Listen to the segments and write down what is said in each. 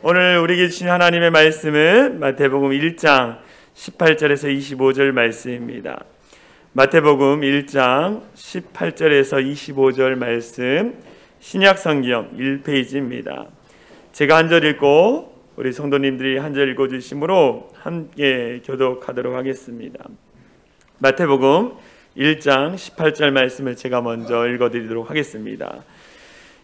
오늘 우리에게 주신 하나님의 말씀은 마태복음 1장 18절에서 25절 말씀입니다. 마태복음 1장 18절에서 25절 말씀, 신약성경 1페이지입니다. 제가 한 절 읽고 우리 성도님들이 한 절 읽어주심으로 함께 교독하도록 하겠습니다. 마태복음 1장 18절 말씀을 제가 먼저 읽어드리도록 하겠습니다.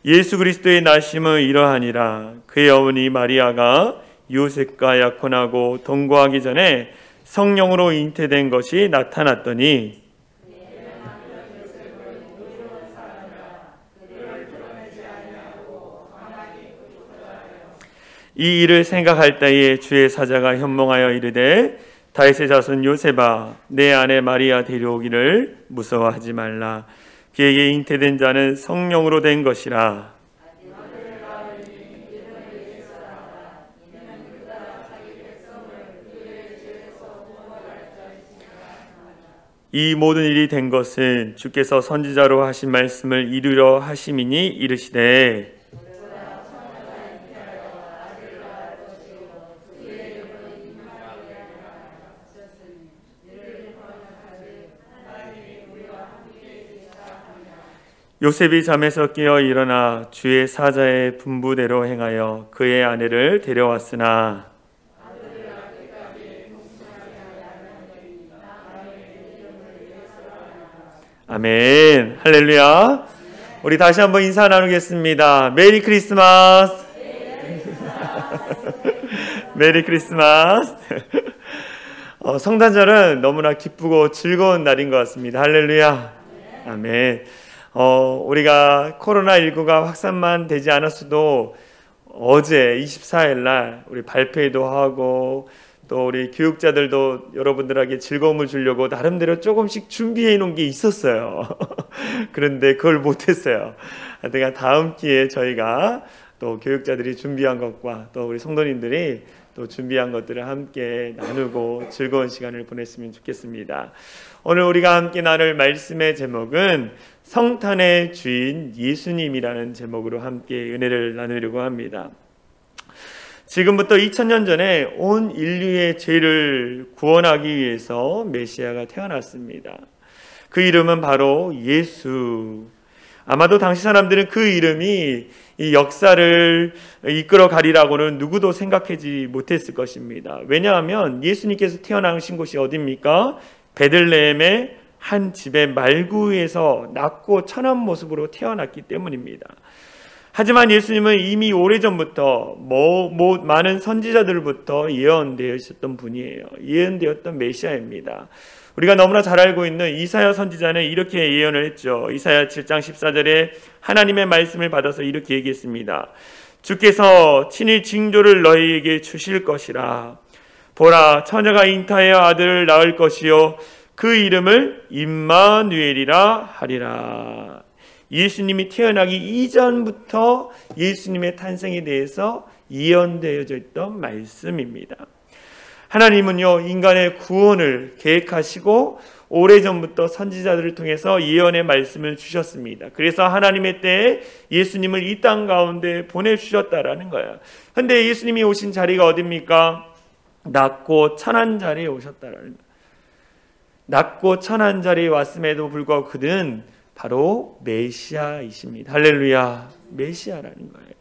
예수 그리스도의 나심은 이러하니라. 그의 어머니 마리아가 요셉과 약혼하고 동거하기 전에 성령으로 잉태된 것이 나타났더니 이 일을 생각할 때에 주의 사자가 현몽하여 이르되 다윗의 자손 요셉아 내 아내 마리아 데려오기를 무서워하지 말라. 그에게 잉태된 자는 성령으로 된 것이라. 이 모든 일이 된 것은 주께서 선지자로 하신 말씀을 이루려 하심이니 이르시되 요셉이 잠에서 깨어 일어나 주의 사자의 분부대로 행하여 그의 아내를 데려왔으나 아멘. 할렐루야. 우리 다시 한번 인사 나누겠습니다. 메리 크리스마스. 메리 크리스마스. 성탄절은 너무나 기쁘고 즐거운 날인 것 같습니다. 할렐루야. 아멘. 우리가 코로나19가 확산만 되지 않았어도 어제 24일 날 우리 발표회도 하고 또 우리 교육자들도 여러분들에게 즐거움을 주려고 나름대로 조금씩 준비해 놓은 게 있었어요. 그런데 그걸 못했어요. 하여튼 다음 기회에 저희가 또 교육자들이 준비한 것과 또 우리 성도님들이 또 준비한 것들을 함께 나누고 즐거운 시간을 보냈으면 좋겠습니다. 오늘 우리가 함께 나눌 말씀의 제목은 성탄의 주인 예수님이라는 제목으로 함께 은혜를 나누려고 합니다. 지금부터 2000년 전에 온 인류의 죄를 구원하기 위해서 메시아가 태어났습니다. 그 이름은 바로 예수. 아마도 당시 사람들은 그 이름이 이 역사를 이끌어 가리라고는 누구도 생각하지 못했을 것입니다. 왜냐하면 예수님께서 태어나신 곳이 어디입니까? 베들레헴의 한 집의 말구에서 낮고 천한 모습으로 태어났기 때문입니다. 하지만 예수님은 이미 오래전부터 많은 선지자들부터 예언되었던 분이에요. 예언되었던 메시아입니다. 우리가 너무나 잘 알고 있는 이사야 선지자는 이렇게 예언을 했죠. 이사야 7장 14절에 하나님의 말씀을 받아서 이렇게 얘기했습니다. 주께서 친히 징조를 너희에게 주실 것이라. 보라, 처녀가 잉타하여 아들을 낳을 것이요 그 이름을 임마누엘이라 하리라. 예수님이 태어나기 이전부터 예수님의 탄생에 대해서 예언되어져 있던 말씀입니다. 하나님은요, 인간의 구원을 계획하시고 오래전부터 선지자들을 통해서 예언의 말씀을 주셨습니다. 그래서 하나님의 때에 예수님을 이 땅 가운데 보내주셨다라는 거예요. 그런데 예수님이 오신 자리가 어디입니까? 낮고 천한 자리에 오셨다라는 거예요. 낮고 천한 자리에 왔음에도 불구하고 그는 바로 메시아이십니다. 할렐루야. 메시아라는 거예요.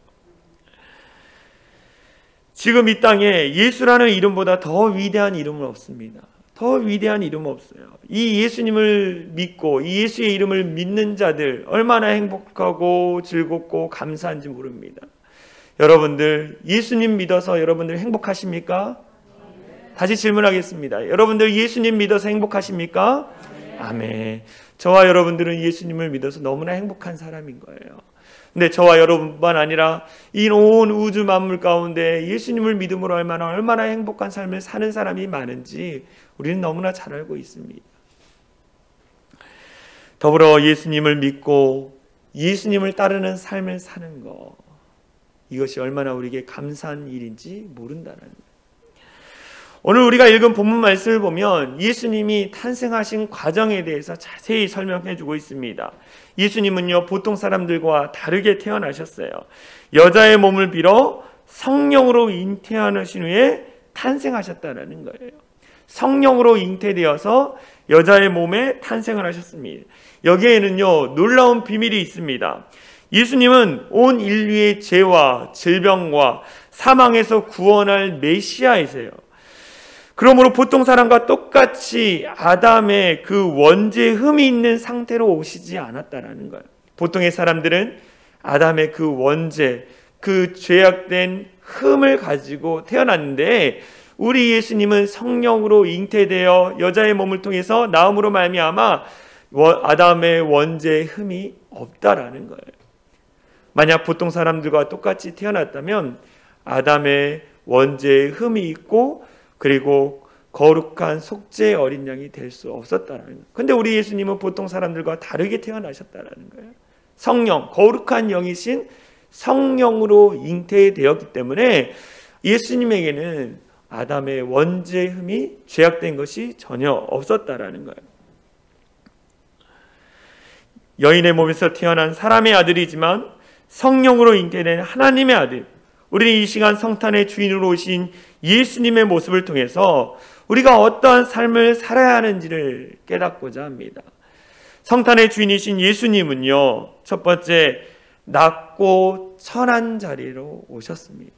지금 이 땅에 예수라는 이름보다 더 위대한 이름은 없습니다. 더 위대한 이름은 없어요. 이 예수님을 믿고 이 예수의 이름을 믿는 자들 얼마나 행복하고 즐겁고 감사한지 모릅니다. 여러분들 예수님 믿어서 여러분들 행복하십니까? 다시 질문하겠습니다. 여러분들 예수님 믿어서 행복하십니까? 아멘. 저와 여러분들은 예수님을 믿어서 너무나 행복한 사람인 거예요. 근데 저와 여러분뿐만 아니라 이 온 우주 만물 가운데 예수님을 믿음으로 얼마나 행복한 삶을 사는 사람이 많은지 우리는 너무나 잘 알고 있습니다. 더불어 예수님을 믿고 예수님을 따르는 삶을 사는 것, 이것이 얼마나 우리에게 감사한 일인지 모른다는 거예요. 오늘 우리가 읽은 본문 말씀을 보면 예수님이 탄생하신 과정에 대해서 자세히 설명해 주고 있습니다. 예수님은요, 보통 사람들과 다르게 태어나셨어요. 여자의 몸을 빌어 성령으로 잉태하신 후에 탄생하셨다는 거예요. 성령으로 잉태되어서 여자의 몸에 탄생을 하셨습니다. 여기에는요, 놀라운 비밀이 있습니다. 예수님은 온 인류의 죄와 질병과 사망에서 구원할 메시아이세요. 그러므로 보통 사람과 똑같이 아담의 그 원죄의 흠이 있는 상태로 오시지 않았다라는 거예요. 보통의 사람들은 아담의 그 원죄, 그 죄악된 흠을 가지고 태어났는데, 우리 예수님은 성령으로 잉태되어 여자의 몸을 통해서 나음으로 말미암아 아담의 원죄의 흠이 없다라는 거예요. 만약 보통 사람들과 똑같이 태어났다면 아담의 원죄의 흠이 있고, 그리고 거룩한 속죄의 어린 양이 될 수 없었다라는 거예요. 근데 우리 예수님은 보통 사람들과 다르게 태어나셨다라는 거예요. 성령, 거룩한 영이신 성령으로 잉태되었기 때문에 예수님에게는 아담의 원죄의 흠이 죄악된 것이 전혀 없었다라는 거예요. 여인의 몸에서 태어난 사람의 아들이지만 성령으로 잉태된 하나님의 아들, 우리는 이 시간 성탄의 주인으로 오신 예수님의 모습을 통해서 우리가 어떠한 삶을 살아야 하는지를 깨닫고자 합니다. 성탄의 주인이신 예수님은요, 첫 번째, 낮고 천한 자리로 오셨습니다.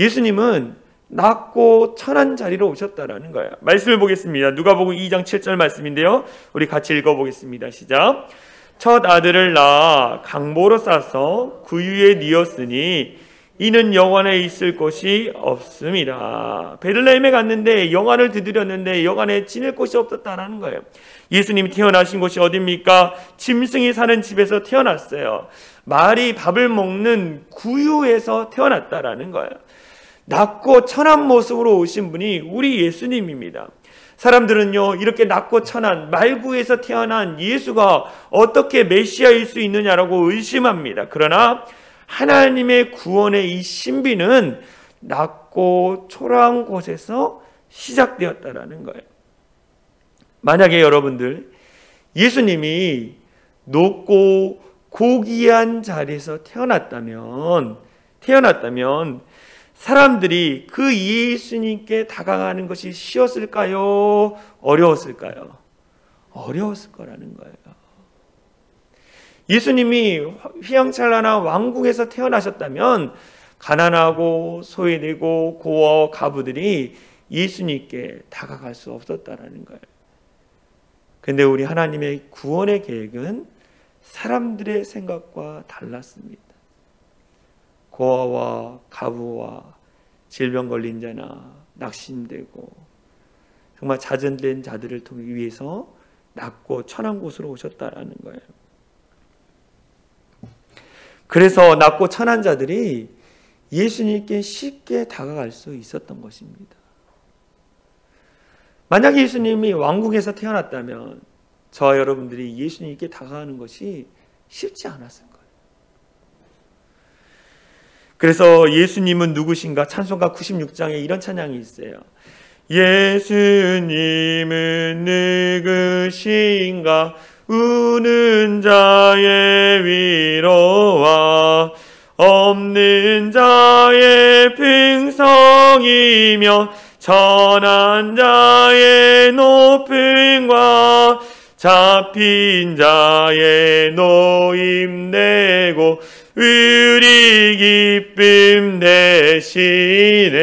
예수님은 낮고 천한 자리로 오셨다라는 거예요. 말씀을 보겠습니다. 누가복음 2장 7절 말씀인데요, 우리 같이 읽어보겠습니다. 시작. 첫 아들을 낳아 강보로 싸서 구유에 뉘었으니 이는 영안에 있을 곳이 없습니다. 베들레헴에 갔는데 영안을 두드렸는데 영안에 지낼 곳이 없었다는 거예요. 예수님이 태어나신 곳이 어디입니까? 짐승이 사는 집에서 태어났어요. 말이 밥을 먹는 구유에서 태어났다라는 거예요. 낮고 천한 모습으로 오신 분이 우리 예수님입니다. 사람들은요, 이렇게 낮고 천한 말구에서 태어난 예수가 어떻게 메시아일 수 있느냐라고 의심합니다. 그러나 하나님의 구원의 이 신비는 낮고 초라한 곳에서 시작되었다라는 거예요. 만약에 여러분들 예수님이 높고 고귀한 자리에서 태어났다면 사람들이 그 예수님께 다가가는 것이 쉬웠을까요? 어려웠을까요? 어려웠을 거라는 거예요. 예수님이 휘황찬란한 왕궁에서 태어나셨다면 가난하고 소외되고 고아와 가부들이 예수님께 다가갈 수 없었다라는 거예요. 근데 우리 하나님의 구원의 계획은 사람들의 생각과 달랐습니다. 고아와 가부와 질병 걸린 자나 낙심되고 정말 자전된 자들을 위해서 낮고 천한 곳으로 오셨다라는 거예요. 그래서 낮고 천한 자들이 예수님께 쉽게 다가갈 수 있었던 것입니다. 만약 예수님이 왕궁에서 태어났다면 저와 여러분들이 예수님께 다가가는 것이 쉽지 않았을 거예요. 그래서 예수님은 누구신가? 찬송가 96장에 이런 찬양이 있어요. 예수님은 누구신가? 우는 자의 위로와 없는 자의 풍성이며 천한 자의 높음과 잡힌 자의 노임내고 우리 기쁨 되시네.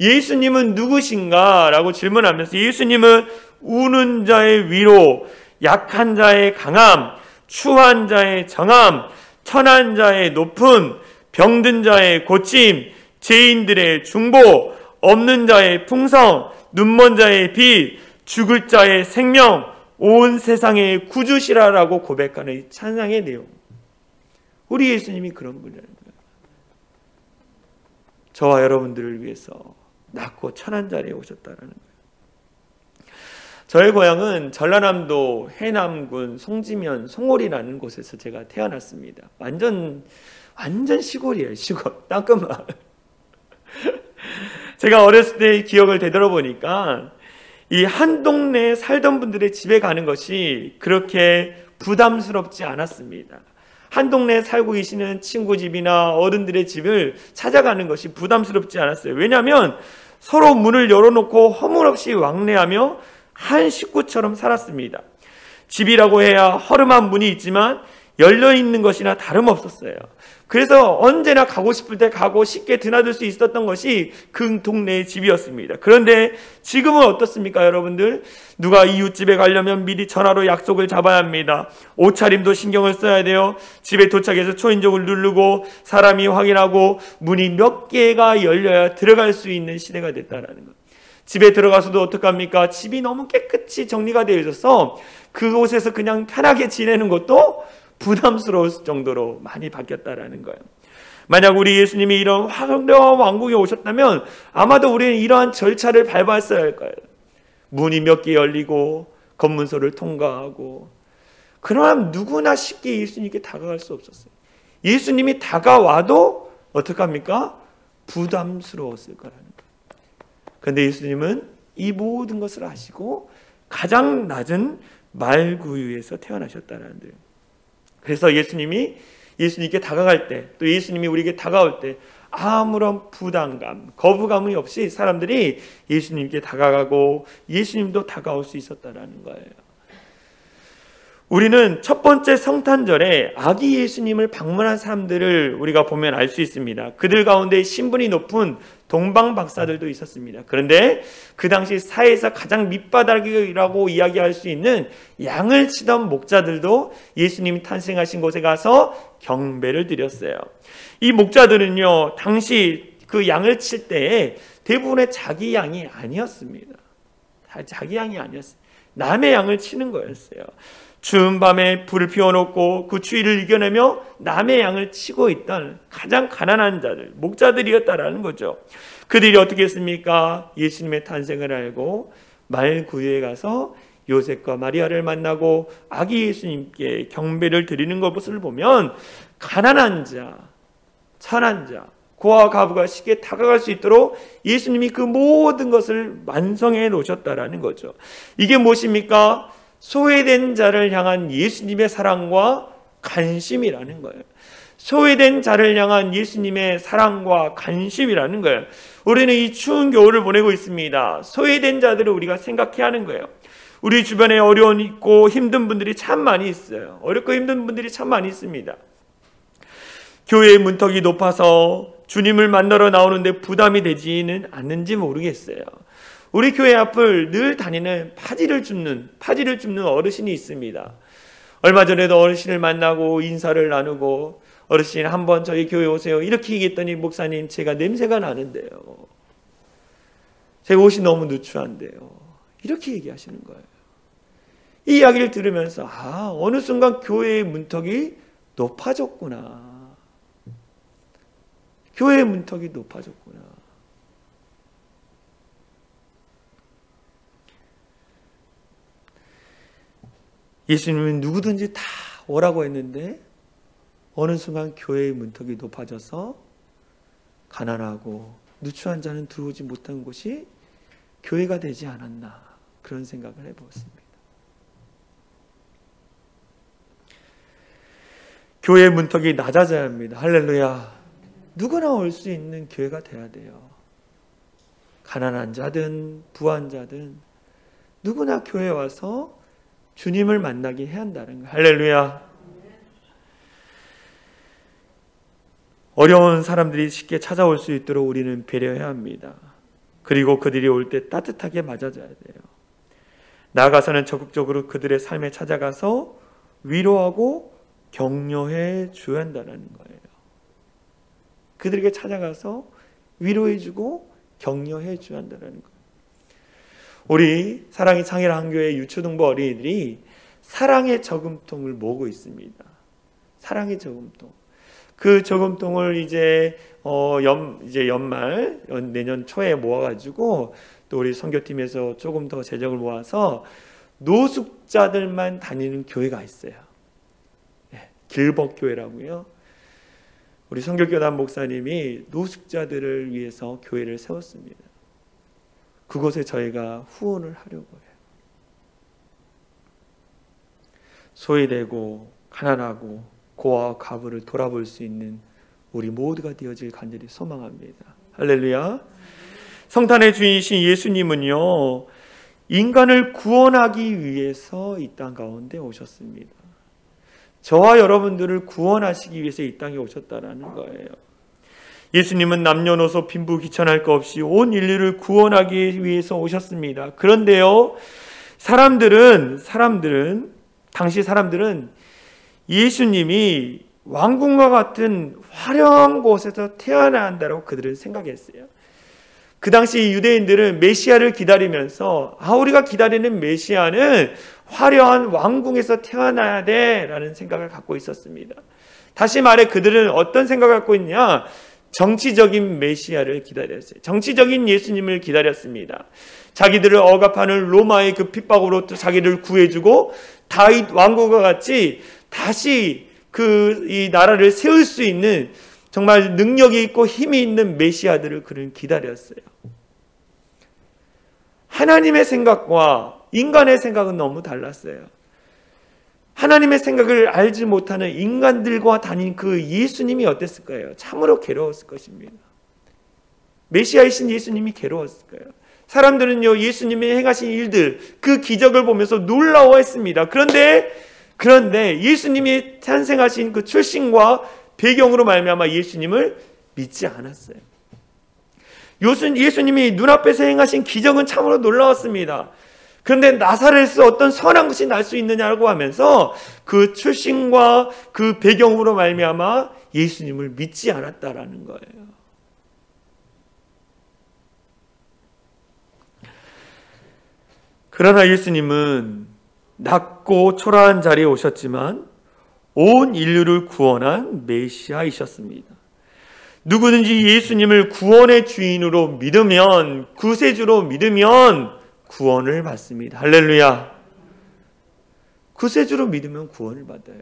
예수님은 누구신가? 라고 질문하면서 예수님은 우는 자의 위로, 약한 자의 강함, 추한 자의 정함, 천한 자의 높음, 병든 자의 고침, 죄인들의 중보, 없는 자의 풍성, 눈먼 자의 빛, 죽을 자의 생명, 온 세상의 구주시라라고 고백하는 이 찬양의 내용. 우리 예수님이 그런 분이라는 거예요. 저와 여러분들을 위해서 낮고 천한 자리에 오셨다라는 거예요. 저의 고향은 전라남도 해남군 송지면 송월이라는 곳에서 제가 태어났습니다. 완전 시골이에요. 시골 땅끝마을. 제가 어렸을 때의 기억을 되돌아보니까 이 한 동네에 살던 분들의 집에 가는 것이 그렇게 부담스럽지 않았습니다. 한 동네에 살고 계시는 친구 집이나 어른들의 집을 찾아가는 것이 부담스럽지 않았어요. 왜냐하면 서로 문을 열어놓고 허물없이 왕래하며 한 식구처럼 살았습니다. 집이라고 해야 허름한 문이 있지만 열려있는 것이나 다름없었어요. 그래서 언제나 가고 싶을 때 가고 쉽게 드나들 수 있었던 것이 그 동네의 집이었습니다. 그런데 지금은 어떻습니까, 여러분들? 누가 이웃집에 가려면 미리 전화로 약속을 잡아야 합니다. 옷차림도 신경을 써야 돼요. 집에 도착해서 초인종을 누르고 사람이 확인하고 문이 몇 개가 열려야 들어갈 수 있는 시대가 됐다는 것. 집에 들어가서도 어떡합니까? 집이 너무 깨끗이 정리가 되어 있어서 그곳에서 그냥 편하게 지내는 것도 부담스러울 정도로 많이 바뀌었다라는 거예요. 만약 우리 예수님이 이런 화려한 왕국에 오셨다면 아마도 우리는 이러한 절차를 밟았어야 할 거예요. 문이 몇 개 열리고 검문소를 통과하고. 그러나 누구나 쉽게 예수님께 다가갈 수 없었어요. 예수님이 다가와도 어떡합니까? 부담스러웠을 거라는 거예요. 그런데 예수님은 이 모든 것을 아시고 가장 낮은 말구유에서 태어나셨다는 거예요. 그래서 예수님께 다가갈 때, 또 예수님이 우리에게 다가올 때 아무런 부담감, 거부감이 없이 사람들이 예수님께 다가가고 예수님도 다가올 수 있었다는 거예요. 우리는 첫 번째 성탄절에 아기 예수님을 방문한 사람들을 우리가 보면 알 수 있습니다. 그들 가운데 신분이 높은 동방 박사들도 있었습니다. 그런데 그 당시 사회에서 가장 밑바닥이라고 이야기할 수 있는 양을 치던 목자들도 예수님이 탄생하신 곳에 가서 경배를 드렸어요. 이 목자들은요, 당시 그 양을 칠 때에 대부분의 자기 양이 아니었습니다. 자기 양이 아니었어요. 남의 양을 치는 거였어요. 추운 밤에 불을 피워놓고 그 추위를 이겨내며 남의 양을 치고 있던 가장 가난한 자들, 목자들이었다라는 거죠. 그들이 어떻게 했습니까? 예수님의 탄생을 알고 말구유에 가서 요셉과 마리아를 만나고 아기 예수님께 경배를 드리는 것을 보면 가난한 자, 천한 자, 고아 가부가 쉽게 다가갈 수 있도록 예수님이 그 모든 것을 완성해 놓으셨다라는 거죠. 이게 무엇입니까? 소외된 자를 향한 예수님의 사랑과 관심이라는 거예요. 소외된 자를 향한 예수님의 사랑과 관심이라는 거예요. 우리는 이 추운 겨울을 보내고 있습니다. 소외된 자들을 우리가 생각해야 하는 거예요. 우리 주변에 어려운 있고 힘든 분들이 참 많이 있어요. 어렵고 힘든 분들이 참 많이 있습니다. 교회의 문턱이 높아서 주님을 만나러 나오는데 부담이 되지는 않는지 모르겠어요. 우리 교회 앞을 늘 다니는 파지를 줍는 어르신이 있습니다. 얼마 전에도 어르신을 만나고 인사를 나누고 어르신 한번 저희 교회 오세요 이렇게 얘기했더니 목사님 제가 냄새가 나는데요. 제 옷이 너무 누추한데요. 이렇게 얘기하시는 거예요. 이 이야기를 들으면서 어느 순간 교회의 문턱이 높아졌구나. 교회의 문턱이 높아졌구나. 예수님은 누구든지 다 오라고 했는데 어느 순간 교회의 문턱이 높아져서 가난하고 누추한 자는 들어오지 못한 곳이 교회가 되지 않았나 그런 생각을 해보았습니다. 교회의 문턱이 낮아져야 합니다. 할렐루야. 누구나 올 수 있는 교회가 돼야 돼요. 가난한 자든 부한 자든 누구나 교회에 와서 주님을 만나게 해야 한다는 거예요. 할렐루야. 어려운 사람들이 쉽게 찾아올 수 있도록 우리는 배려해야 합니다. 그리고 그들이 올 때 따뜻하게 맞아줘야 돼요. 나아가서는 적극적으로 그들의 삶에 찾아가서 위로하고 격려해 줘야 한다는 거예요. 그들에게 찾아가서 위로해주고 격려해 줘야 한다는 거예요. 우리 사랑의 창의라 한교회 유초등부 어린이들이 사랑의 저금통을 모으고 있습니다. 사랑의 저금통. 그 저금통을 이제 연말 내년 초에 모아가지고 또 우리 선교팀에서 조금 더 재정을 모아서 노숙자들만 다니는 교회가 있어요. 길벅교회라고요. 우리 선교교단 목사님이 노숙자들을 위해서 교회를 세웠습니다. 그곳에 저희가 후원을 하려고 해요. 소외되고 가난하고 고아와 과부를 돌아볼 수 있는 우리 모두가 되어질 간절히 소망합니다. 할렐루야. 성탄의 주인이신 예수님은요, 인간을 구원하기 위해서 이 땅 가운데 오셨습니다. 저와 여러분들을 구원하시기 위해서 이 땅에 오셨다라는 거예요. 예수님은 남녀노소 빈부 귀천할 것 없이 온 인류를 구원하기 위해서 오셨습니다. 그런데요, 당시 사람들은 예수님이 왕궁과 같은 화려한 곳에서 태어나야 한다고 그들은 생각했어요. 그 당시 유대인들은 메시아를 기다리면서 우리가 기다리는 메시아는 화려한 왕궁에서 태어나야 돼라는 생각을 갖고 있었습니다. 다시 말해 그들은 어떤 생각을 갖고 있냐? 정치적인 메시아를 기다렸어요. 정치적인 예수님을 기다렸습니다. 자기들을 억압하는 로마의 그 핍박으로부터 자기를 구해주고 다윗 왕국과 같이 다시 이 나라를 세울 수 있는 정말 능력이 있고 힘이 있는 메시아들을 그는 기다렸어요. 하나님의 생각과 인간의 생각은 너무 달랐어요. 하나님의 생각을 알지 못하는 인간들과 다닌 그 예수님이 어땠을 거예요? 참으로 괴로웠을 것입니다. 메시아이신 예수님이 괴로웠을 거예요. 사람들은요, 예수님이 행하신 일들, 그 기적을 보면서 놀라워했습니다. 그런데 예수님이 탄생하신 그 출신과 배경으로 말미암아 예수님을 믿지 않았어요. 예수님이 눈앞에서 행하신 기적은 참으로 놀라웠습니다. 그런데 나사렛에서 어떤 선한 것이 날 수 있느냐고 하면서 그 출신과 그 배경으로 말미암아 예수님을 믿지 않았다라는 거예요. 그러나 예수님은 낮고 초라한 자리에 오셨지만 온 인류를 구원한 메시아이셨습니다. 누구든지 예수님을 구원의 주인으로 믿으면, 구세주로 믿으면 구원을 받습니다. 할렐루야. 구세주로 믿으면 구원을 받아요.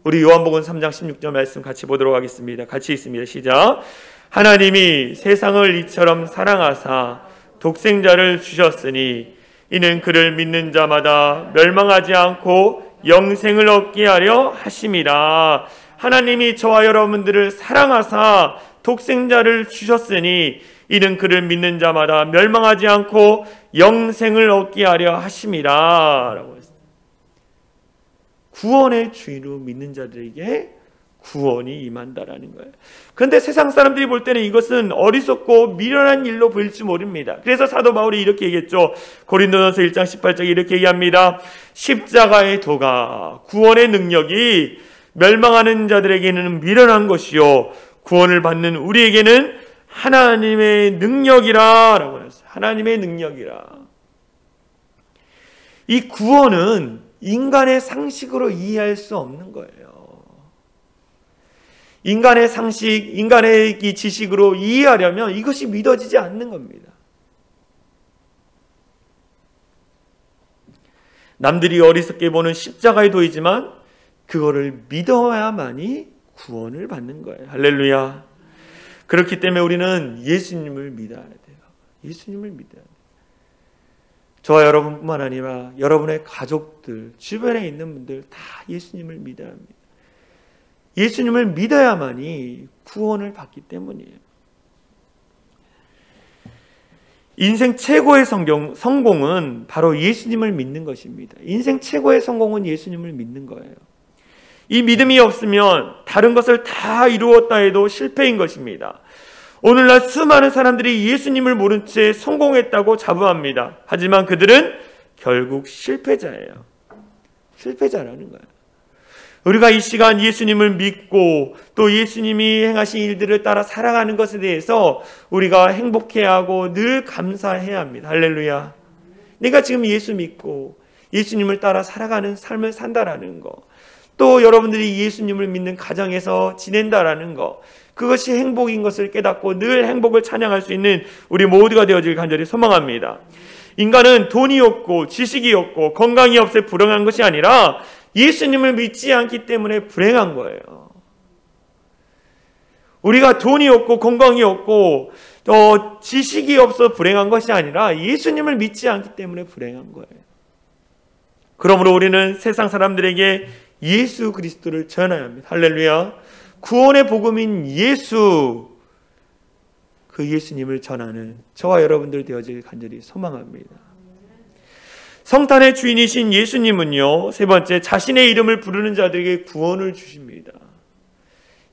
우리 요한복음 3장 16절 말씀 같이 보도록 하겠습니다. 같이 읽습니다. 시작. 하나님이 세상을 이처럼 사랑하사 독생자를 주셨으니 이는 그를 믿는 자마다 멸망하지 않고 영생을 얻게 하려 하심이라. 하나님이 저와 여러분들을 사랑하사 독생자를 주셨으니 이는 그를 믿는 자마다 멸망하지 않고 영생을 얻게 하려 하심이라 라고 했습니다. 구원의 주인으로 믿는 자들에게 구원이 임한다라는 거예요. 그런데 세상 사람들이 볼 때는 이것은 어리석고 미련한 일로 보일지 모릅니다. 그래서 사도 바울이 이렇게 얘기했죠. 고린도전서 1장 18절에 이렇게 얘기합니다. 십자가의 도가, 구원의 능력이 멸망하는 자들에게는 미련한 것이요 구원을 받는 우리에게는 하나님의 능력이라 라고 했어요. 하나님의 능력이라. 이 구원은 인간의 상식으로 이해할 수 없는 거예요. 인간의 상식, 인간의 이 지식으로 이해하려면 이것이 믿어지지 않는 겁니다. 남들이 어리석게 보는 십자가의 도이지만 그거를 믿어야만이 구원을 받는 거예요. 할렐루야. 그렇기 때문에 우리는 예수님을 믿어야 돼요. 예수님을 믿어야 돼요. 저와 여러분뿐만 아니라 여러분의 가족들, 주변에 있는 분들 다 예수님을 믿어야 합니다. 예수님을 믿어야만이 구원을 받기 때문이에요. 인생 최고의 성공은 바로 예수님을 믿는 것입니다. 인생 최고의 성공은 예수님을 믿는 거예요. 이 믿음이 없으면 다른 것을 다 이루었다 해도 실패인 것입니다. 오늘날 수많은 사람들이 예수님을 모른 채 성공했다고 자부합니다. 하지만 그들은 결국 실패자예요. 실패자라는 거예요. 우리가 이 시간 예수님을 믿고 또 예수님이 행하신 일들을 따라 살아가는 것에 대해서 우리가 행복해야 하고 늘 감사해야 합니다. 할렐루야. 내가 지금 예수 믿고 예수님을 따라 살아가는 삶을 산다라는 거, 또 여러분들이 예수님을 믿는 가정에서 지낸다라는 거, 그것이 행복인 것을 깨닫고 늘 행복을 찬양할 수 있는 우리 모두가 되어질 간절히 소망합니다. 인간은 돈이 없고 지식이 없고 건강이 없어 불행한 것이 아니라 예수님을 믿지 않기 때문에 불행한 거예요. 우리가 돈이 없고 건강이 없고 지식이 없어 불행한 것이 아니라 예수님을 믿지 않기 때문에 불행한 거예요. 그러므로 우리는 세상 사람들에게 예수 그리스도를 전해야 합니다. 할렐루야. 구원의 복음인 예수, 그 예수님을 전하는 저와 여러분들 되어질 간절히 소망합니다. 성탄의 주인이신 예수님은요, 세 번째, 자신의 이름을 부르는 자들에게 구원을 주십니다.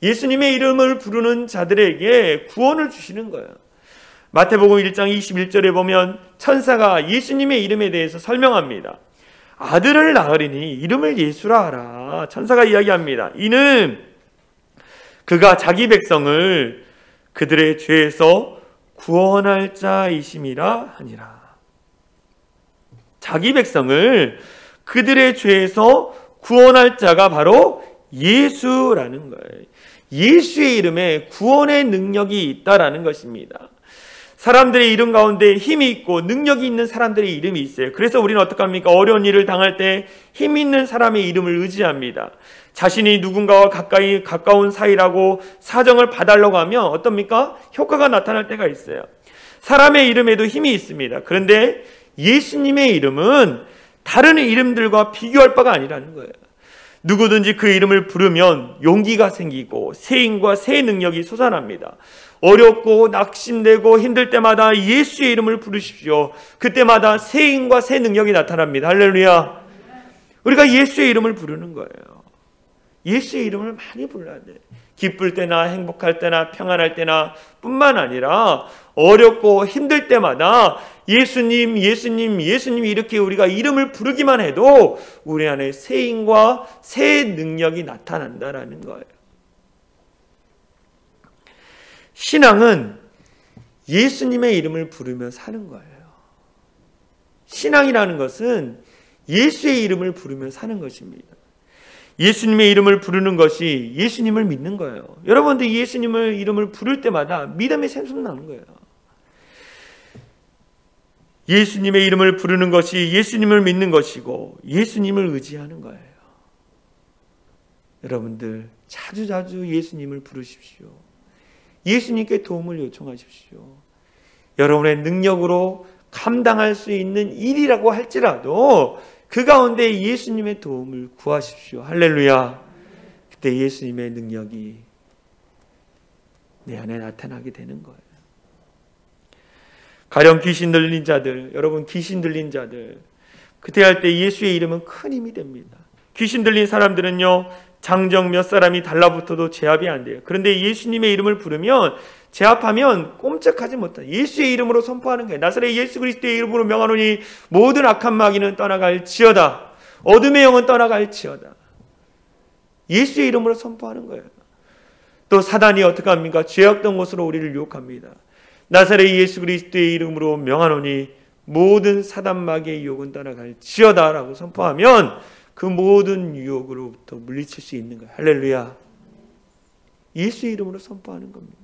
예수님의 이름을 부르는 자들에게 구원을 주시는 거예요. 마태복음 1장 21절에 보면 천사가 예수님의 이름에 대해서 설명합니다. 아들을 낳으리니 이름을 예수라 하라. 천사가 이야기합니다. 이는 그가 자기 백성을 그들의 죄에서 구원할 자이심이라 하니라. 자기 백성을 그들의 죄에서 구원할 자가 바로 예수라는 거예요. 예수의 이름에 구원의 능력이 있다라는 것입니다. 사람들의 이름 가운데 힘이 있고 능력이 있는 사람들의 이름이 있어요. 그래서 우리는 어떻게 합니까? 어려운 일을 당할 때 힘 있는 사람의 이름을 의지합니다. 자신이 누군가와 가까운 사이라고 사정을 봐달라고 하면 어떻습니까? 효과가 나타날 때가 있어요. 사람의 이름에도 힘이 있습니다. 그런데 예수님의 이름은 다른 이름들과 비교할 바가 아니라는 거예요. 누구든지 그 이름을 부르면 용기가 생기고 새 힘과 새 능력이 솟아납니다. 어렵고 낙심되고 힘들 때마다 예수의 이름을 부르십시오. 그때마다 새 힘과 새 능력이 나타납니다. 할렐루야. 우리가 예수의 이름을 부르는 거예요. 예수의 이름을 많이 불러야 돼. 기쁠 때나 행복할 때나 평안할 때나 뿐만 아니라 어렵고 힘들 때마다 예수님, 예수님, 예수님 이렇게 우리가 이름을 부르기만 해도 우리 안에 새 힘과 새 능력이 나타난다라는 거예요. 신앙은 예수님의 이름을 부르며 사는 거예요. 신앙이라는 것은 예수의 이름을 부르며 사는 것입니다. 예수님의 이름을 부르는 것이 예수님을 믿는 거예요. 여러분들 예수님의 이름을 부를 때마다 믿음의 샘솟 나는 거예요. 예수님의 이름을 부르는 것이 예수님을 믿는 것이고 예수님을 의지하는 거예요. 여러분들 자주자주 예수님을 부르십시오. 예수님께 도움을 요청하십시오. 여러분의 능력으로 감당할 수 있는 일이라고 할지라도 그 가운데 예수님의 도움을 구하십시오. 할렐루야. 그때 예수님의 능력이 내 안에 나타나게 되는 거예요. 가령 귀신 들린 자들, 여러분 귀신 들린 자들, 그때 할 때 예수의 이름은 큰 힘이 됩니다. 귀신 들린 사람들은요, 장정 몇 사람이 달라붙어도 제압이 안 돼요. 그런데 예수님의 이름을 부르면 제압하면 꼼짝하지 못해요. 예수의 이름으로 선포하는 거예요. 나사렛 예수 그리스도의 이름으로 명하노니 모든 악한 마귀는 떠나갈지어다. 어둠의 영은 떠나갈지어다. 예수의 이름으로 선포하는 거예요. 또 사단이 어떻게 합니까? 죄악된 곳으로 우리를 유혹합니다. 나사렛 예수 그리스도의 이름으로 명하노니 모든 사단 마귀의 유혹은 떠나갈지어다 라고 선포하면 그 모든 유혹으로부터 물리칠 수 있는 거예요. 할렐루야. 예수의 이름으로 선포하는 겁니다.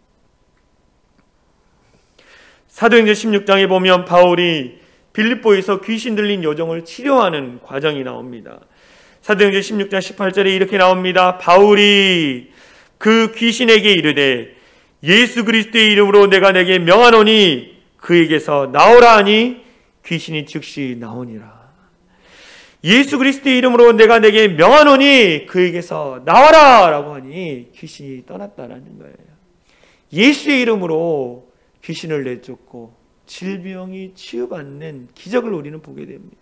사도행전 16장에 보면 바울이 빌립보에서 귀신 들린 여종을 치료하는 과정이 나옵니다. 사도행전 16장 18절에 이렇게 나옵니다. 바울이 그 귀신에게 이르되 예수 그리스도의 이름으로 내가 내게 명하노니 그에게서 나오라 하니 귀신이 즉시 나오니라. 예수 그리스도의 이름으로 내가 내게 명하노니 그에게서 나와라 라고 하니 귀신이 떠났다라는 거예요. 예수의 이름으로 귀신을 내쫓고 질병이 치유받는 기적을 우리는 보게 됩니다.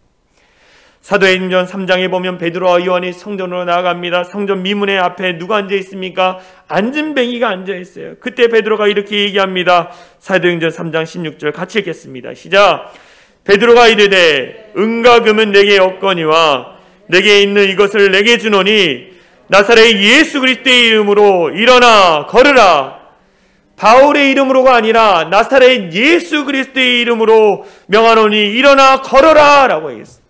사도행전 3장에 보면 베드로와 요한이 성전으로 나아갑니다. 성전 미문의 앞에 누가 앉아 있습니까? 안진뱅이가 앉아 있어요. 그때 베드로가 이렇게 얘기합니다. 사도행전 3장 16절 같이 읽겠습니다. 시작. 베드로가 이르되 은과 금은 내게 없거니와 내게 있는 이것을 내게 주노니 나사렛 예수 그리스도의 이름으로 일어나 걸으라. 바울의 이름으로가 아니라 나사렛 예수 그리스도의 이름으로 명하노니 일어나 걸어라 라고 얘기했어요.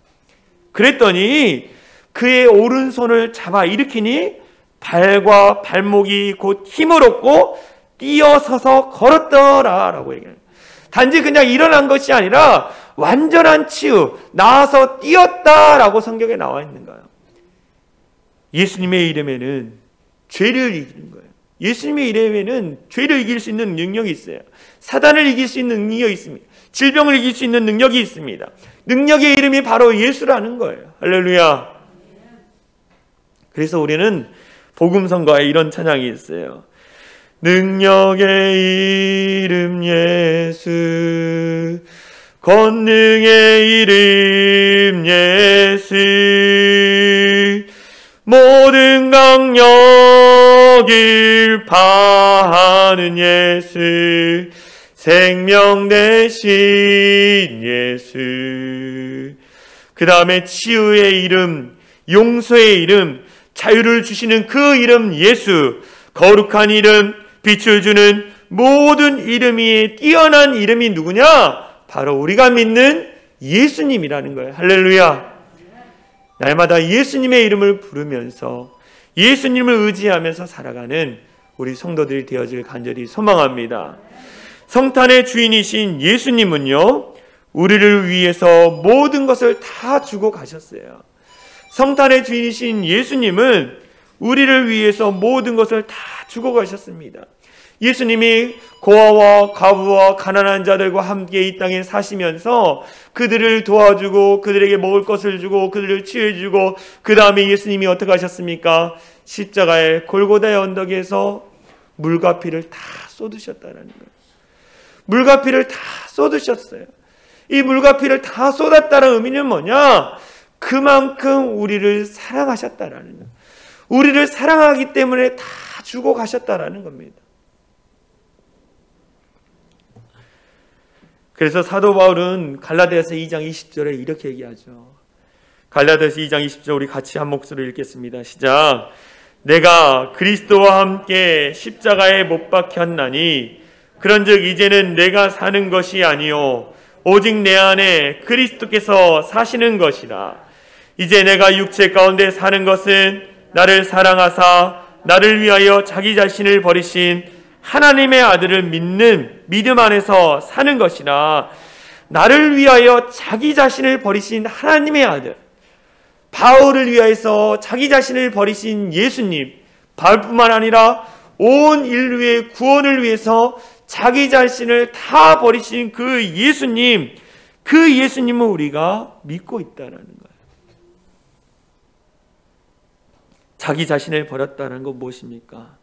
그랬더니 그의 오른손을 잡아 일으키니 발과 발목이 곧 힘을 얻고 뛰어서서 걸었더라 라고 얘기해요. 단지 그냥 일어난 것이 아니라 완전한 치유, 나아서 뛰었다라고 성경에 나와 있는 거예요. 예수님의 이름에는 죄를 이기는 거예요. 예수님의 이름에는 죄를 이길 수 있는 능력이 있어요. 사단을 이길 수 있는 능력이 있습니다. 질병을 이길 수 있는 능력이 있습니다. 능력의 이름이 바로 예수라는 거예요. 할렐루야. 그래서 우리는 복음성가에 이런 찬양이 있어요. 능력의 이름 예수, 권능의 이름 예수, 모든 강력을 파하는 예수, 생명 대신 예수. 그 다음에 치유의 이름, 용서의 이름, 자유를 주시는 그 이름 예수, 거룩한 이름, 빛을 주는 모든 이름 위에 뛰어난 이름이 누구냐? 바로 우리가 믿는 예수님이라는 거예요. 할렐루야. 날마다 예수님의 이름을 부르면서 예수님을 의지하면서 살아가는 우리 성도들이 되어질 간절히 소망합니다. 성탄의 주인이신 예수님은요, 우리를 위해서 모든 것을 다 주고 가셨어요. 성탄의 주인이신 예수님은 우리를 위해서 모든 것을 다 주고 가셨습니다. 예수님이 고아와 과부와 가난한 자들과 함께 이 땅에 사시면서 그들을 도와주고 그들에게 먹을 것을 주고 그들을 치유해주고, 그 다음에 예수님이 어떻게 하셨습니까? 십자가의 골고다의 언덕에서 물과 피를 다 쏟으셨다는 거예요. 물과 피를 다 쏟으셨어요. 이 물과 피를 다 쏟았다는 의미는 뭐냐? 그만큼 우리를 사랑하셨다라는 거예요. 우리를 사랑하기 때문에 다 주고 가셨다라는 겁니다. 그래서 사도 바울은 갈라디아서 2장 20절에 이렇게 얘기하죠. 갈라디아서 2장 20절 우리 같이 한 목소리로 읽겠습니다. 시작. 내가 그리스도와 함께 십자가에 못 박혔나니 그런즉 이제는 내가 사는 것이 아니요 오직 내 안에 그리스도께서 사시는 것이라. 이제 내가 육체 가운데 사는 것은 나를 사랑하사 나를 위하여 자기 자신을 버리신 하나님의 아들을 믿는 믿음 안에서 사는 것이라. 나를 위하여 자기 자신을 버리신 하나님의 아들, 바울을 위하여서 자기 자신을 버리신 예수님, 바울뿐만 아니라 온 인류의 구원을 위해서 자기 자신을 다 버리신 그 예수님, 그 예수님을 우리가 믿고 있다는 거예요. 자기 자신을 버렸다는 건 무엇입니까?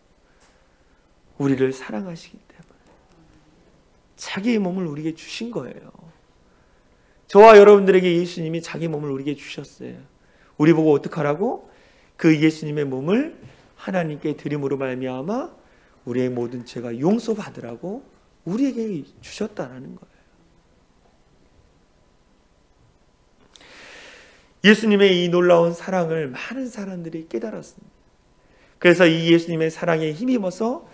우리를 사랑하시기 때문에 자기의 몸을 우리에게 주신 거예요. 저와 여러분들에게 예수님이 자기 몸을 우리에게 주셨어요. 우리 보고 어떡하라고? 그 예수님의 몸을 하나님께 드림으로 말미암아 우리의 모든 죄가 용서받으라고 우리에게 주셨다는 거예요. 예수님의 이 놀라운 사랑을 많은 사람들이 깨달았습니다. 그래서 이 예수님의 사랑에 힘입어서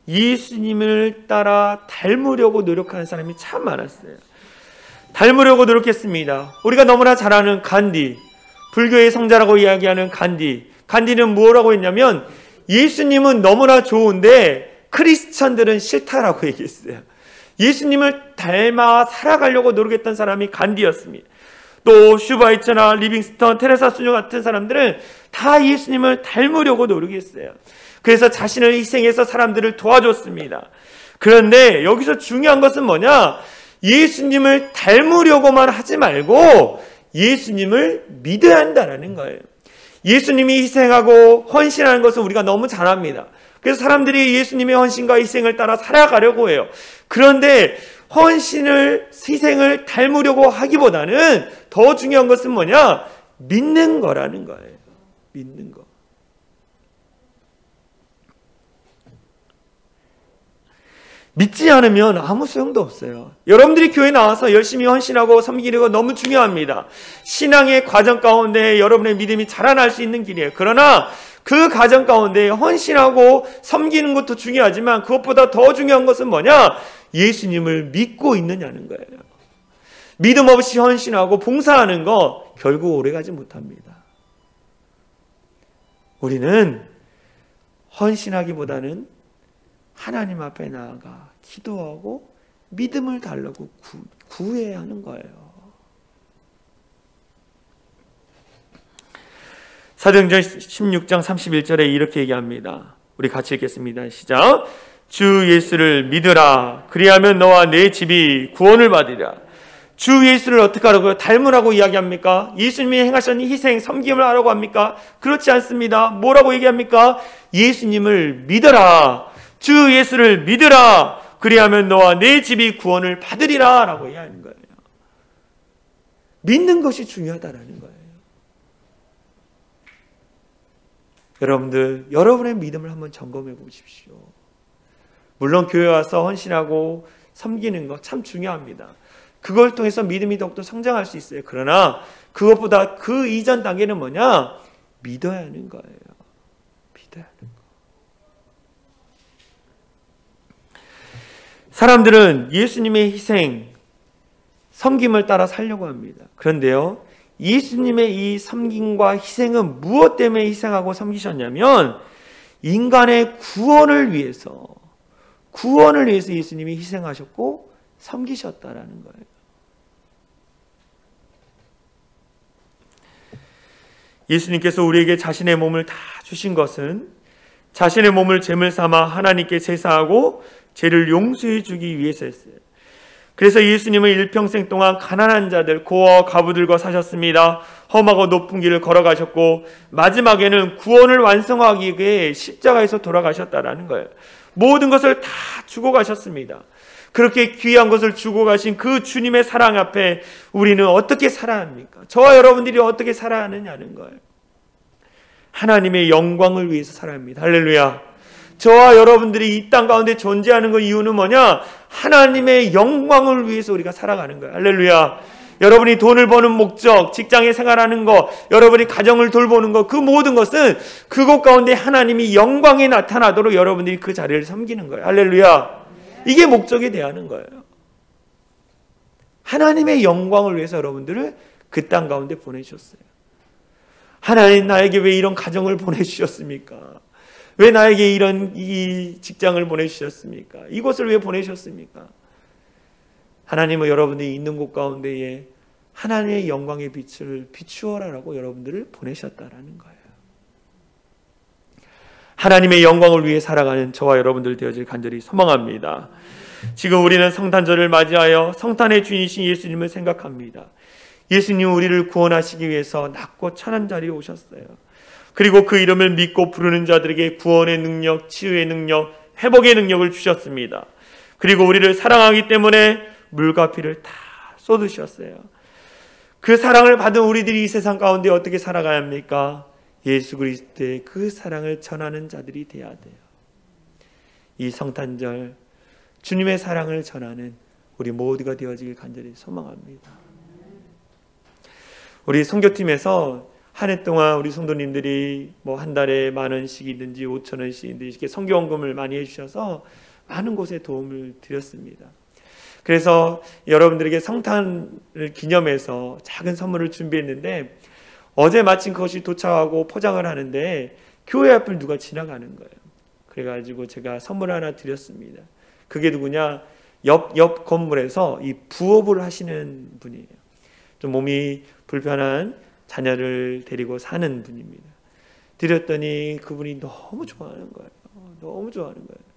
예수님을 따라 닮으려고 노력하는 사람이 참 많았어요. 닮으려고 노력했습니다. 우리가 너무나 잘 아는 간디, 불교의 성자라고 이야기하는 간디. 간디는 뭐라고 했냐면 예수님은 너무나 좋은데 크리스찬들은 싫다라고 얘기했어요. 예수님을 닮아 살아가려고 노력했던 사람이 간디였습니다. 또 슈바이처나 리빙스턴, 테레사 수녀 같은 사람들은 다 예수님을 닮으려고 노력했어요. 그래서 자신을 희생해서 사람들을 도와줬습니다. 그런데 여기서 중요한 것은 뭐냐? 예수님을 닮으려고만 하지 말고 예수님을 믿어야 한다는 거예요. 예수님이 희생하고 헌신하는 것을 우리가 너무 잘 압니다. 그래서 사람들이 예수님의 헌신과 희생을 따라 살아가려고 해요. 그런데 헌신을, 희생을 닮으려고 하기보다는 더 중요한 것은 뭐냐? 믿는 거라는 거예요. 믿는 거. 믿지 않으면 아무 소용도 없어요. 여러분들이 교회 나와서 열심히 헌신하고 섬기는 거 너무 중요합니다. 신앙의 과정 가운데 여러분의 믿음이 자라날 수 있는 길이에요. 그러나 그 과정 가운데 헌신하고 섬기는 것도 중요하지만 그것보다 더 중요한 것은 뭐냐? 예수님을 믿고 있느냐는 거예요. 믿음 없이 헌신하고 봉사하는 거 결국 오래가지 못합니다. 우리는 헌신하기보다는 하나님 앞에 나아가 기도하고 믿음을 달라고 구해야 하는 거예요. 사도행전 16장 31절에 이렇게 얘기합니다. 우리 같이 읽겠습니다. 시작. 주 예수를 믿으라. 그리하면 너와 내 집이 구원을 받으리라. 주 예수를 어떻게 하라고요? 닮으라고 이야기합니까? 예수님이 행하신 희생, 섬김을 하라고 합니까? 그렇지 않습니다. 뭐라고 얘기합니까? 예수님을 믿어라. 주 예수를 믿으라. 그리하면 너와 내 집이 구원을 받으리라 라고 얘기하는 거예요. 믿는 것이 중요하다는 거예요. 여러분들, 여러분의 믿음을 한번 점검해 보십시오. 물론 교회 와서 헌신하고 섬기는 거 참 중요합니다. 그걸 통해서 믿음이 더욱더 성장할 수 있어요. 그러나 그것보다 그 이전 단계는 뭐냐? 믿어야 하는 거예요. 믿어야 하는 거. 사람들은 예수님의 희생, 섬김을 따라 살려고 합니다. 그런데요, 예수님의 이 섬김과 희생은 무엇 때문에 희생하고 섬기셨냐면 인간의 구원을 위해서 예수님이 희생하셨고 섬기셨다라는 거예요. 예수님께서 우리에게 자신의 몸을 다 주신 것은 자신의 몸을 제물 삼아 하나님께 제사하고 죄를 용서해 주기 위해서였어요. 그래서 예수님은 일평생 동안 가난한 자들, 고아와 과부들과 사셨습니다. 험하고 높은 길을 걸어가셨고 마지막에는 구원을 완성하기 위해 십자가에서 돌아가셨다라는 거예요. 모든 것을 다 주고 가셨습니다. 그렇게 귀한 것을 주고 가신 그 주님의 사랑 앞에 우리는 어떻게 살아야 합니까? 저와 여러분들이 어떻게 살아야 하느냐는 거예요. 하나님의 영광을 위해서 살아야 합니다. 할렐루야. 저와 여러분들이 이 땅 가운데 존재하는 그 이유는 뭐냐? 하나님의 영광을 위해서 우리가 살아가는 거예요. 할렐루야. 여러분이 돈을 버는 목적, 직장에 생활하는 것, 여러분이 가정을 돌보는 것, 그 모든 것은 그곳 가운데 하나님이 영광에 나타나도록 여러분들이 그 자리를 섬기는 거예요. 할렐루야. 이게 목적이 돼야 하는 거예요. 하나님의 영광을 위해서 여러분들을 그 땅 가운데 보내주셨어요. 하나님, 나에게 왜 이런 가정을 보내주셨습니까? 왜 나에게 이 직장을 보내주셨습니까? 이곳을 왜 보내셨습니까? 하나님은 여러분들이 있는 곳 가운데에 하나님의 영광의 빛을 비추어라라고 여러분들을 보내셨다라는 거예요. 하나님의 영광을 위해 살아가는 저와 여러분들 되어질 간절히 소망합니다. 지금 우리는 성탄절을 맞이하여 성탄의 주인이신 예수님을 생각합니다. 예수님 우리를 구원하시기 위해서 낮고 천한 자리에 오셨어요. 그리고 그 이름을 믿고 부르는 자들에게 구원의 능력, 치유의 능력, 회복의 능력을 주셨습니다. 그리고 우리를 사랑하기 때문에 물과 피를 다 쏟으셨어요. 그 사랑을 받은 우리들이 이 세상 가운데 어떻게 살아가야 합니까? 예수 그리스도의 그 사랑을 전하는 자들이 되어야 돼요. 이 성탄절 주님의 사랑을 전하는 우리 모두가 되어지길 간절히 소망합니다. 우리 선교팀에서 한 해 동안 우리 성도님들이 한 달에 10,000원씩이든지 5,000원씩이든지 이렇게 선교원금을 많이 해주셔서 많은 곳에 도움을 드렸습니다. 그래서 여러분들에게 성탄을 기념해서 작은 선물을 준비했는데 어제 마침 그것이 도착하고 포장을 하는데 교회 앞을 누가 지나가는 거예요. 그래가지고 제가 선물 하나 드렸습니다. 그게 누구냐? 옆 건물에서 이 부업을 하시는 분이에요. 좀 몸이 불편한 자녀를 데리고 사는 분입니다. 드렸더니 그분이 너무 좋아하는 거예요. 너무 좋아하는 거예요.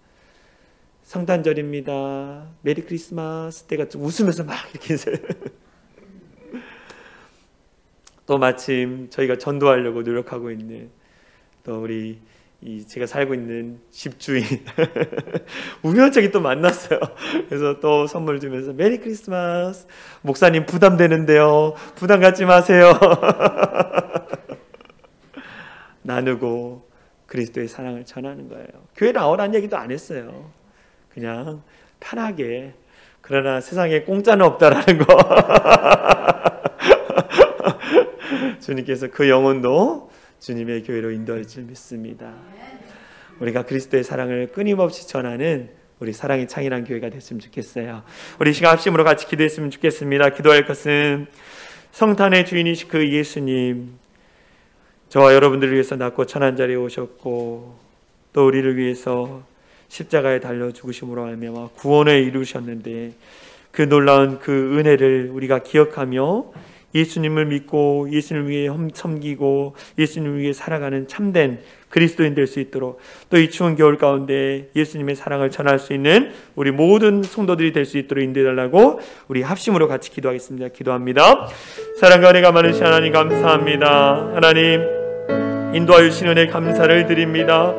성탄절입니다. 메리 크리스마스 때가 좀 웃으면서 막 이렇게 인사해요. 또 마침 저희가 전도하려고 노력하고 있는 또 우리 제가 살고 있는 집주인 우연찮게 또 만났어요. 그래서 또 선물 주면서 메리 크리스마스, 목사님 부담되는데요, 부담 갖지 마세요. 나누고 그리스도의 사랑을 전하는 거예요. 교회 나오라는 얘기도 안 했어요. 그냥 편하게. 그러나 세상에 공짜는 없다라는 거. 주님께서 그 영혼도 주님의 교회로 인도할 줄 믿습니다. 우리가 그리스도의 사랑을 끊임없이 전하는 우리 사랑의 창이란 교회가 됐으면 좋겠어요. 우리 시간 합심으로 같이 기도했으면 좋겠습니다. 기도할 것은 성탄의 주인이신 그 예수님, 저와 여러분들을 위해서 낮고 천한 자리에 오셨고 또 우리를 위해서 십자가에 달려 죽으심으로 말미암아 구원을 이루셨는데 그 놀라운 그 은혜를 우리가 기억하며 예수님을 믿고 예수님을 위해 섬기고 예수님을 위해 살아가는 참된 그리스도인 될 수 있도록, 또 이 추운 겨울 가운데 예수님의 사랑을 전할 수 있는 우리 모든 성도들이 될 수 있도록 인도해달라고 우리 합심으로 같이 기도하겠습니다. 기도합니다. 사랑과 은혜가 많으신 하나님 감사합니다. 하나님 인도하여 주신 은혜 감사를 드립니다.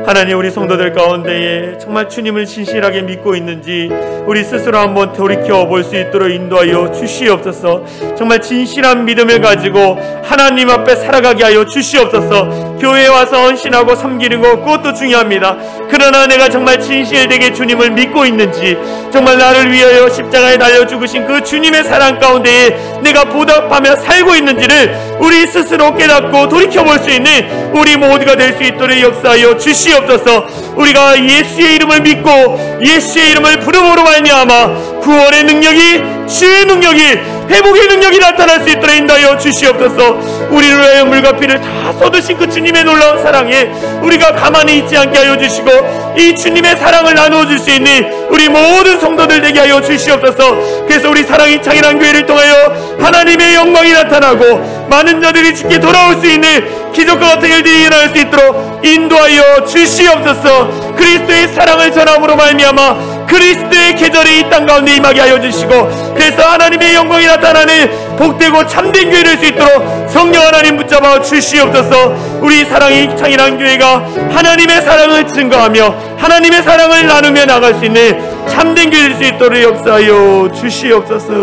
하나님, 우리 성도들 가운데에 정말 주님을 진실하게 믿고 있는지 우리 스스로 한번 돌이켜 볼 수 있도록 인도하여 주시옵소서. 정말 진실한 믿음을 가지고 하나님 앞에 살아가게 하여 주시옵소서. 교회에 와서 헌신하고 섬기는 것, 그것도 중요합니다. 그러나 내가 정말 진실되게 주님을 믿고 있는지, 정말 나를 위하여 십자가에 달려 죽으신 그 주님의 사랑 가운데에 내가 보답하며 살고 있는지를 우리 스스로 깨닫고 돌이켜볼 수 있는 우리 모두가 될 수 있도록 역사하여 주시옵소서. 우리가 예수의 이름을 믿고 예수의 이름을 부름으로 말미암아 구원의 능력이, 치유의 능력이, 회복의 능력이 나타날 수 있도록 인도하여 주시옵소서. 우리를 위하여 물과 피를 다 쏟으신 그 주님의 놀라운 사랑에 우리가 가만히 있지 않게 하여 주시고, 이 주님의 사랑을 나누어 줄 수 있는 우리 모든 성도들 되게 하여 주시옵소서. 그래서 우리 사랑이 창일한 교회를 통하여 하나님의 영광이 나타나고 많은 자들이 주께 돌아올 수 있는 기적과 같은 일들이 일어날 수 있도록 인도하여 주시옵소서. 그리스도의 사랑을 전함으로 말미암아 그리스도의 계절이 이 땅 가운데 임하게 하여 주시고, 그래서 하나님의 영광이 나타나는 복되고 참된 교회 될 수 있도록 성령 하나님 붙잡아 주시옵소서. 우리 사랑이 창일한 교회가 하나님의 사랑을 증거하며 하나님의 사랑을 나누며 나갈 수 있는 참된 교회 될 수 있도록 역사하여 주시옵소서.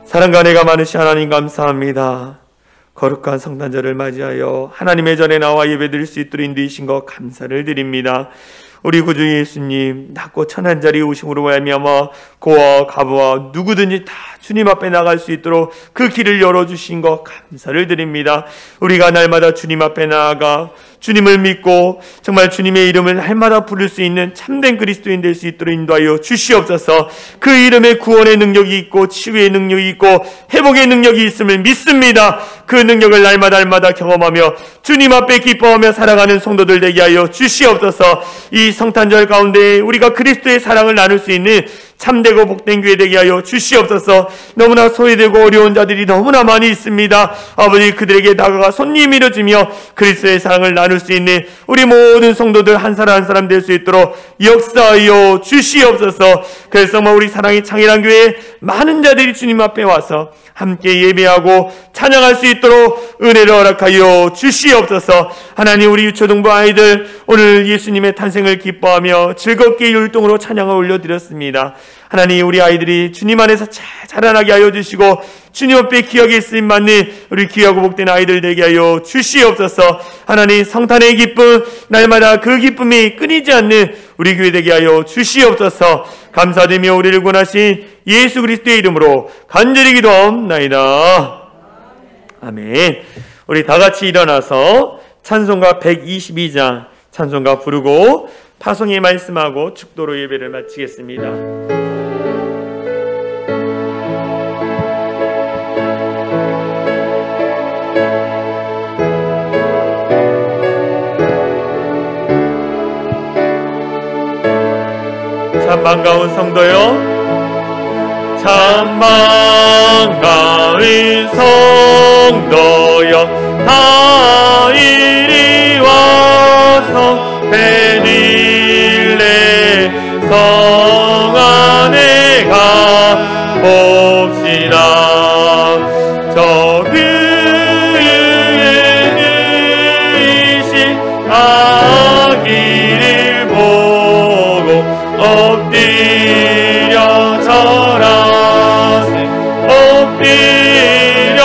사랑과 은혜가 많으신 하나님 감사합니다. 거룩한 성탄절을 맞이하여 하나님의 전에 나와 예배드릴 수 있도록 인도하신 것 감사를 드립니다. 우리 구주 예수님 낮고 천한 자리에 오심으로 말미암아 고아와 가부와 누구든지 다 주님 앞에 나갈 수 있도록 그 길을 열어주신 것 감사를 드립니다. 우리가 날마다 주님 앞에 나아가 주님을 믿고 정말 주님의 이름을 날마다 부를 수 있는 참된 그리스도인 될 수 있도록 인도하여 주시옵소서. 그 이름에 구원의 능력이 있고 치유의 능력이 있고 회복의 능력이 있음을 믿습니다. 그 능력을 날마다 경험하며 주님 앞에 기뻐하며 살아가는 성도들 되게 하여 주시옵소서. 이 성탄절 가운데 우리가 그리스도의 사랑을 나눌 수 있는 참되고 복된 교회 되게 하여 주시옵소서. 너무나 소외되고 어려운 자들이 너무나 많이 있습니다. 아버지, 그들에게 다가가 손님 밀어주며 그리스도의 사랑을 나눌 수 있는 우리 모든 성도들 한 사람 한 사람 될 수 있도록 역사하여 주시옵소서. 그래서 우리 사랑의 창일한 교회에 많은 자들이 주님 앞에 와서 함께 예배하고 찬양할 수 있도록 은혜를 허락하여 주시옵소서. 하나님, 우리 유초등부 아이들 오늘 예수님의 탄생을 기뻐하며 즐겁게 율동으로 찬양을 올려드렸습니다. 하나님, 우리 아이들이 주님 안에서 잘 자라나게 하여 주시고 주님 앞에 기억에 쓰임받는 우리 귀하고 복된 아이들 되게 하여 주시옵소서. 하나님, 성탄의 기쁨 날마다 그 기쁨이 끊이지 않는 우리 교회 되게 하여 주시옵소서. 감사드리며 우리를 구원하신 예수 그리스도의 이름으로 간절히 기도하옵나이다. 아멘. 우리 다 같이 일어나서 찬송가 122장 찬송가 부르고 파송의 말씀하고 축도로 예배를 마치겠습니다. 참 반가운 성도요, 참 반가운 성도여, 다 이리 와서 베들레 성 안에 가봅시다. 저 그의 누이신 아기를 보고 엎드려 절하세, 엎드려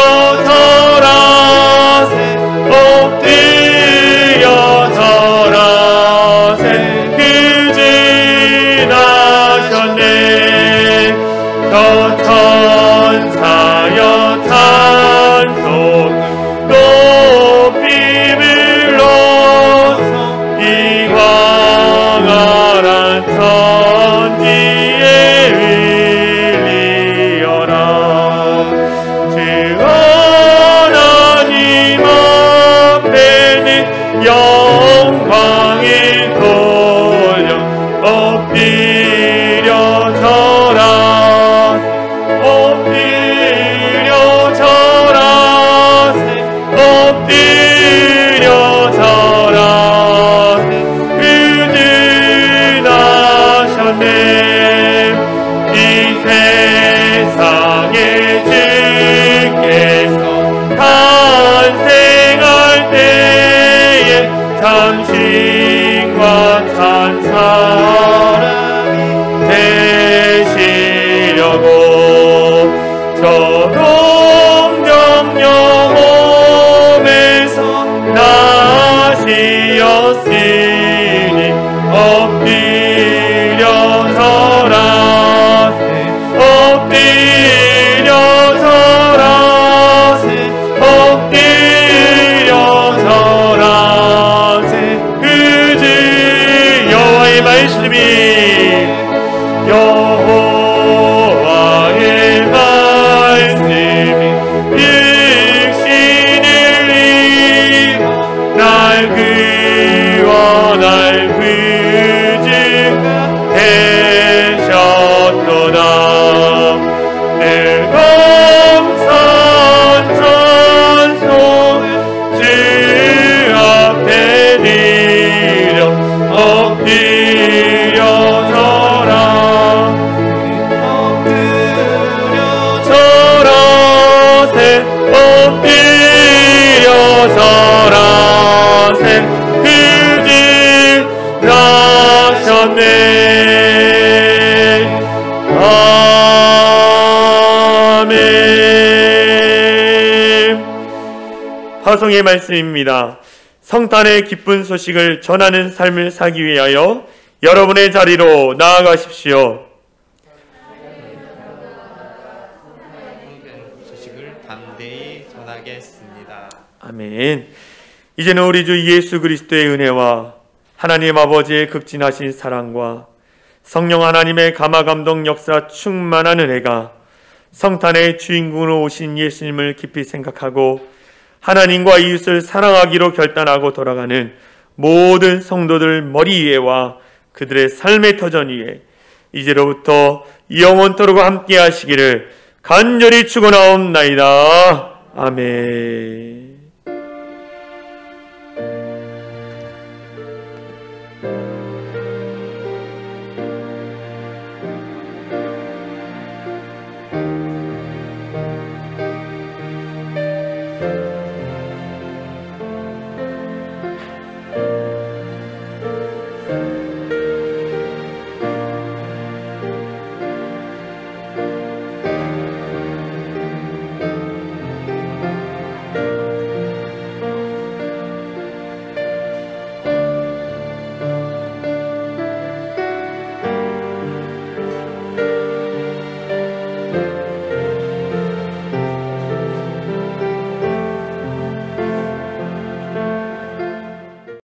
절하세, 엎드려 절하세. 그주 나셨네. 저 천사여 찬송 높이 불러서 이 광활한 천지에 울리어라. 주 하나님 앞에는 영광을 돌려 엎드려 절하세, 엎드려 당신과 산 사람이 되시려고 저 공정 영혼에서 나시었으니 엎드려 절하세 엎드려 절하세 엎드려 절하세 그즈 여호와의 말씀이 여호와의 말씀이 육신을 입어 날 그와 날 그즈가 되셨도다 늘 감사한 찬송을 주 앞에 드려 엎드려 절하 절하세 엎드려 절하세 그즈 나셨네 아멘. 파송의 말씀입니다. 성탄의 기쁜 소식을 전하는 삶을 살기 위하여 여러분의 자리로 나아가십시오. 소식을 담대히 전하겠습니다. 아멘. 이제는 우리 주 예수 그리스도의 은혜와 하나님 아버지의 극진하신 사랑과 성령 하나님의 감화감동 역사 충만한 은혜가 성탄의 주인공으로 오신 예수님을 깊이 생각하고 하나님과 이웃을 사랑하기로 결단하고 돌아가는 모든 성도들 머리 위에와 그들의 삶의 터전 위에 이제로부터 영원토록 함께 하시기를 간절히 축원하옵나이다. 아멘.